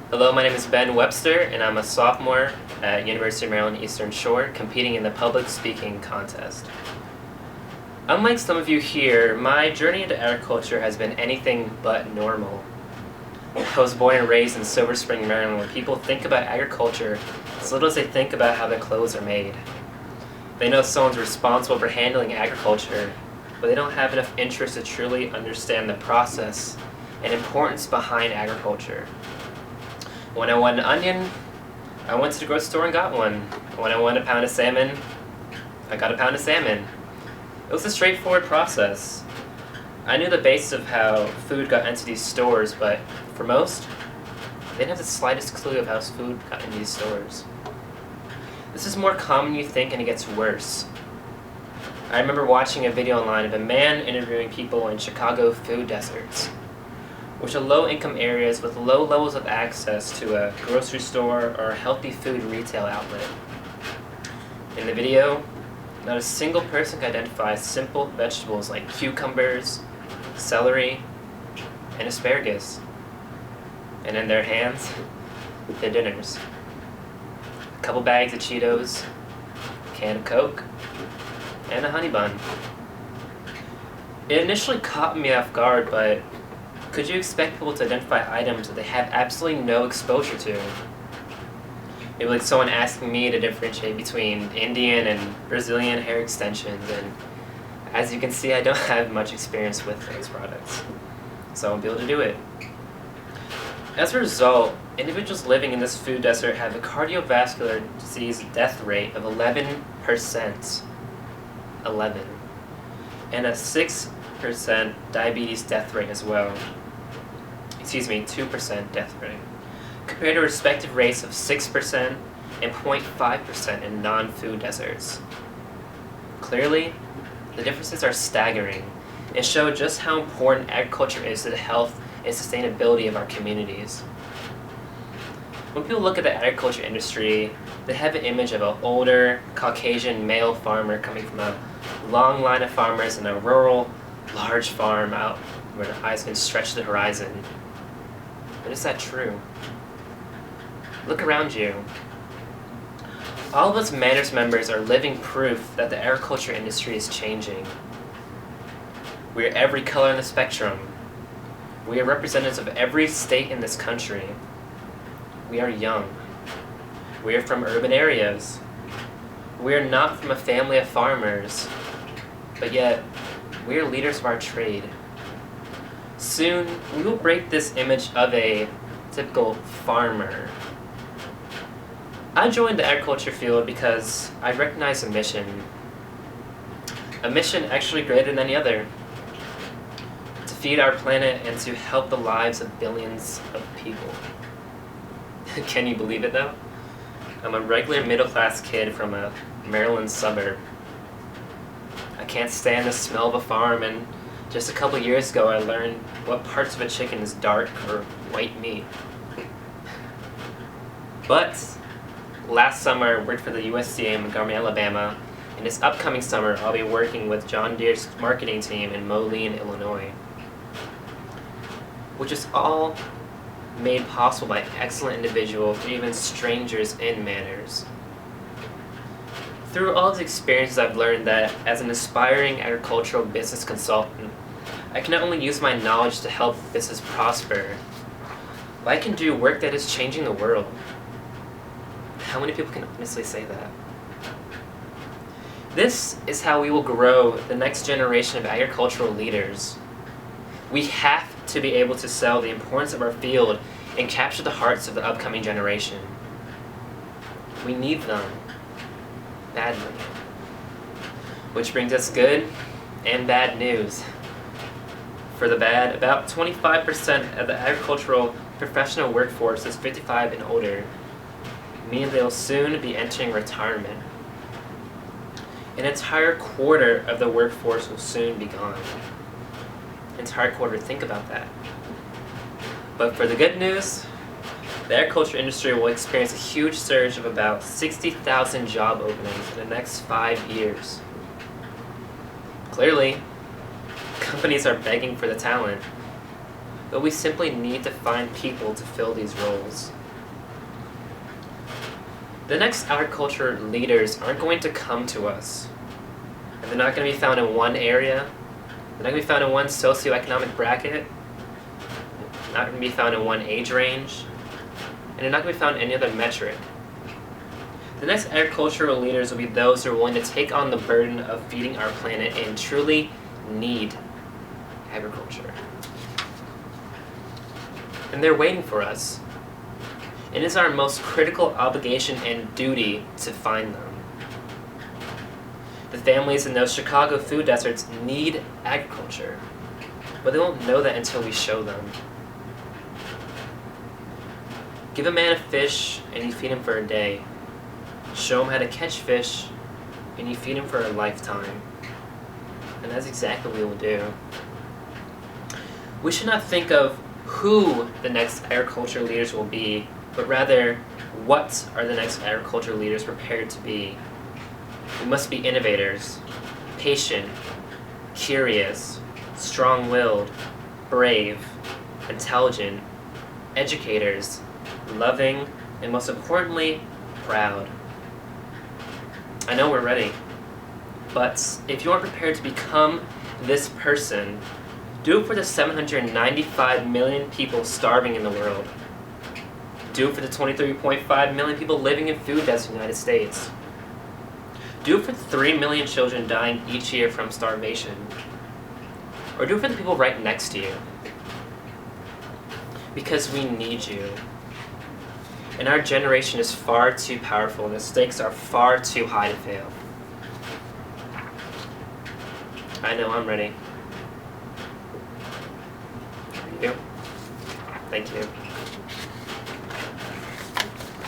Hello, my name is Ben Webster, and I'm a sophomore at University of Maryland Eastern Shore, competing in the public speaking contest. Unlike some of you here, my journey into agriculture has been anything but normal. I was born and raised in Silver Spring, Maryland, where people think about agriculture as little as they think about how their clothes are made. They know someone's responsible for handling agriculture, but they don't have enough interest to truly understand the process and importance behind agriculture. When I wanted an onion, I went to the grocery store and got one. When I wanted a pound of salmon, I got a pound of salmon. It was a straightforward process. I knew the basis of how food got into these stores, but for most, they didn't have the slightest clue of how food got into these stores. This is more common than you think, and it gets worse. I remember watching a video online of a man interviewing people in Chicago food deserts, which are low-income areas with low levels of access to a grocery store or a healthy food retail outlet. In the video, not a single person could identify simple vegetables like cucumbers, celery, and asparagus. And in their hands, their dinners. A couple bags of Cheetos, a can of Coke, and a honey bun. It initially caught me off guard, but could you expect people to identify items that they have absolutely no exposure to? It was like someone asking me to differentiate between Indian and Brazilian hair extensions, and as you can see, I don't have much experience with those products, so I won't be able to do it. As a result, individuals living in this food desert have a cardiovascular disease death rate of 11%, 11, and a 6% diabetes death rate as well. 2% death rate, compared to respective rates of 6% and 0.5% in non-food deserts. Clearly, the differences are staggering and show just how important agriculture is to the health and sustainability of our communities. When people look at the agriculture industry, they have an image of an older, Caucasian male farmer coming from a long line of farmers in a rural, large farm out where the eyes can stretch to the horizon. But is that true? Look around you. All of us MANRRS members are living proof that the agriculture industry is changing. We are every color on the spectrum. We are representatives of every state in this country. We are young. We are from urban areas. We are not from a family of farmers, but yet we are leaders of our trade. Soon, we will break this image of a typical farmer. I joined the agriculture field because I recognize a mission actually greater than any other, to feed our planet and to help the lives of billions of people. Can you believe it though? I'm a regular middle-class kid from a Maryland suburb. I can't stand the smell of a farm, and just a couple years ago I learned what parts of a chicken is dark or white meat. But last summer I worked for the USDA in Montgomery, Alabama, and this upcoming summer I'll be working with John Deere's marketing team in Moline, Illinois, which is all made possible by excellent individuals or even strangers in MANRRS. Through all these experiences, I've learned that as an aspiring agricultural business consultant, I can not only use my knowledge to help business prosper, but I can do work that is changing the world. How many people can honestly say that? This is how we will grow the next generation of agricultural leaders. We have to be able to sell the importance of our field and capture the hearts of the upcoming generation. We need them badly. Which brings us good and bad news. For the bad, about 25% of the agricultural professional workforce is 55 and older, meaning they will soon be entering retirement. An entire quarter of the workforce will soon be gone. An entire quarter, think about that. But for the good news, the agriculture industry will experience a huge surge of about 60,000 job openings in the next 5 years. Clearly, companies are begging for the talent. but we simply need to find people to fill these roles. The next agriculture leaders aren't going to come to us. And they're not going to be found in one area. They're not going to be found in one socioeconomic bracket. Not going to be found in one age range. And they're not going to be found in any other metric. The next agricultural leaders will be those who are willing to take on the burden of feeding our planet and truly need agriculture. And they're waiting for us. It is our most critical obligation and duty to find them. The families in those Chicago food deserts need agriculture, but they won't know that until we show them. Give a man a fish and you feed him for a day. Show him how to catch fish and you feed him for a lifetime. And that's exactly what we will do. We should not think of who the next agriculture leaders will be, but rather, what are the next agriculture leaders prepared to be? We must be innovators, patient, curious, strong-willed, brave, intelligent, educators, loving, and most importantly, proud. I know we're ready, but if you aren't prepared to become this person, do it for the 795 million people starving in the world. Do it for the 23.5 million people living in food deserts in the United States. Do it for the 3 million children dying each year from starvation. Or do it for the people right next to you. Because we need you. And our generation is far too powerful and the stakes are far too high to fail. I know I'm ready. Are you? Thank you.